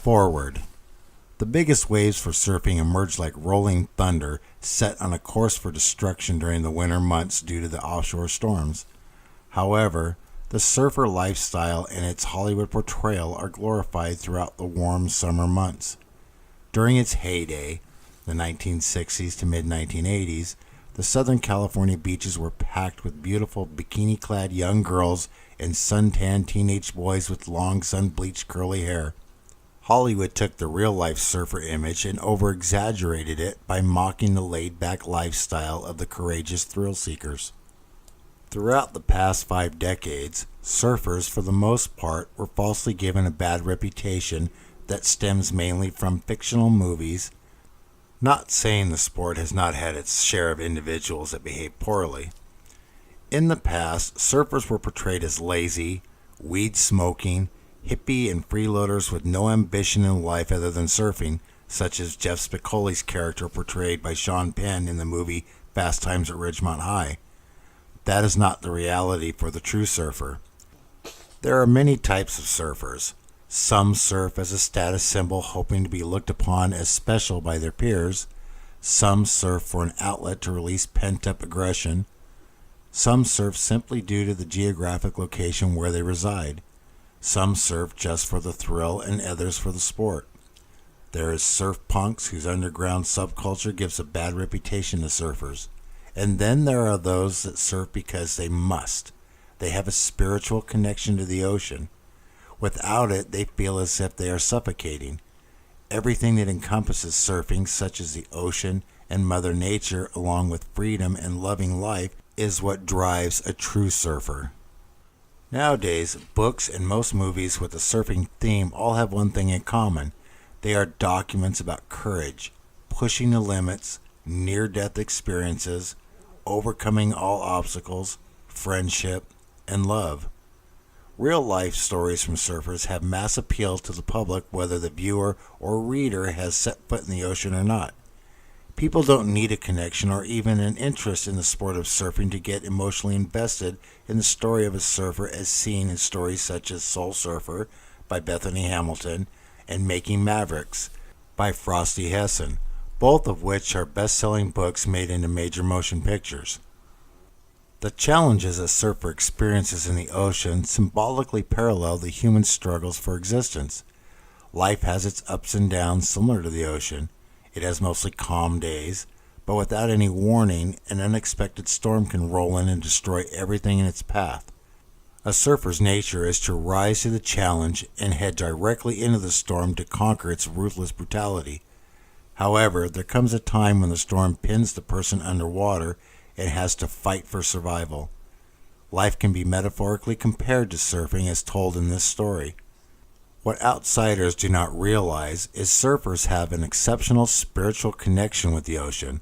Forward. The biggest waves for surfing emerge like rolling thunder set on a course for destruction during the winter months due to the offshore storms. However, the surfer lifestyle and its Hollywood portrayal are glorified throughout the warm summer months. During its heyday, the 1960s to mid-1980s, the Southern California beaches were packed with beautiful bikini-clad young girls and suntan teenage boys with long sun-bleached curly hair. Hollywood took the real-life surfer image and over-exaggerated it by mocking the laid-back lifestyle of the courageous thrill-seekers. Throughout the past 5 decades, surfers, for the most part, were falsely given a bad reputation that stems mainly from fictional movies. Not saying the sport has not had its share of individuals that behave poorly. In the past, surfers were portrayed as lazy, weed-smoking, hippie and freeloaders with no ambition in life other than surfing, such as Jeff Spicoli's character portrayed by Sean Penn in the movie Fast Times at Ridgemont High. That is not the reality for the true surfer. There are many types of surfers. Some surf as a status symbol, hoping to be looked upon as special by their peers. Some surf for an outlet to release pent-up aggression. Some surf simply due to the geographic location where they reside. Some surf just for the thrill and others for the sport. There is surf punks whose underground subculture gives a bad reputation to surfers. And then there are those that surf because they must. They have a spiritual connection to the ocean. Without it, they feel as if they are suffocating. Everything that encompasses surfing, such as the ocean and Mother Nature, along with freedom and loving life, is what drives a true surfer. Nowadays, books and most movies with a surfing theme all have one thing in common. They are documents about courage, pushing the limits, near-death experiences, overcoming all obstacles, friendship, and love. Real-life stories from surfers have mass appeal to the public whether the viewer or reader has set foot in the ocean or not. People don't need a connection or even an interest in the sport of surfing to get emotionally invested in the story of a surfer as seen in stories such as Soul Surfer by Bethany Hamilton and Making Mavericks by Frosty Hesson, both of which are best-selling books made into major motion pictures. The challenges a surfer experiences in the ocean symbolically parallel the human struggles for existence. Life has its ups and downs similar to the ocean. It has mostly calm days, but without any warning, an unexpected storm can roll in and destroy everything in its path. A surfer's nature is to rise to the challenge and head directly into the storm to conquer its ruthless brutality. However, there comes a time when the storm pins the person underwater and has to fight for survival. Life can be metaphorically compared to surfing as told in this story. What outsiders do not realize is surfers have an exceptional spiritual connection with the ocean.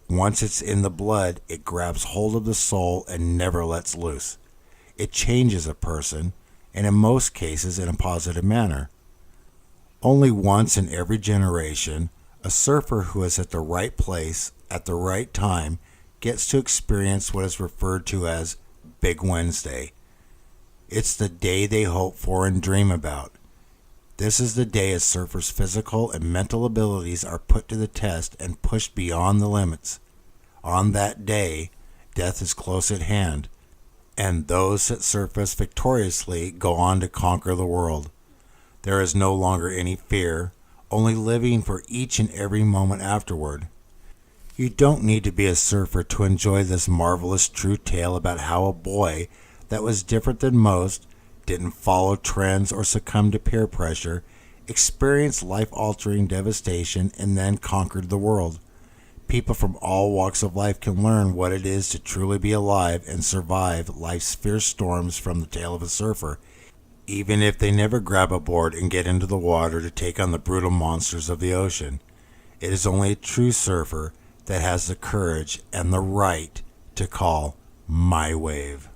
Once it's in the blood, it grabs hold of the soul and never lets loose. It changes a person, and in most cases in a positive manner. Only once in every generation, a surfer who is at the right place at the right time gets to experience what is referred to as Big Wednesday. It's the day they hope for and dream about. This is the day a surfer's physical and mental abilities are put to the test and pushed beyond the limits. On that day, death is close at hand, and those that surface victoriously go on to conquer the world. There is no longer any fear, only living for each and every moment afterward. You don't need to be a surfer to enjoy this marvelous true tale about how a boy that was different than most, didn't follow trends or succumb to peer pressure, experienced life-altering devastation, and then conquered the world. People from all walks of life can learn what it is to truly be alive and survive life's fierce storms from the tale of a surfer, even if they never grab a board and get into the water to take on the brutal monsters of the ocean. It is only a true surfer that has the courage and the right to call my wave.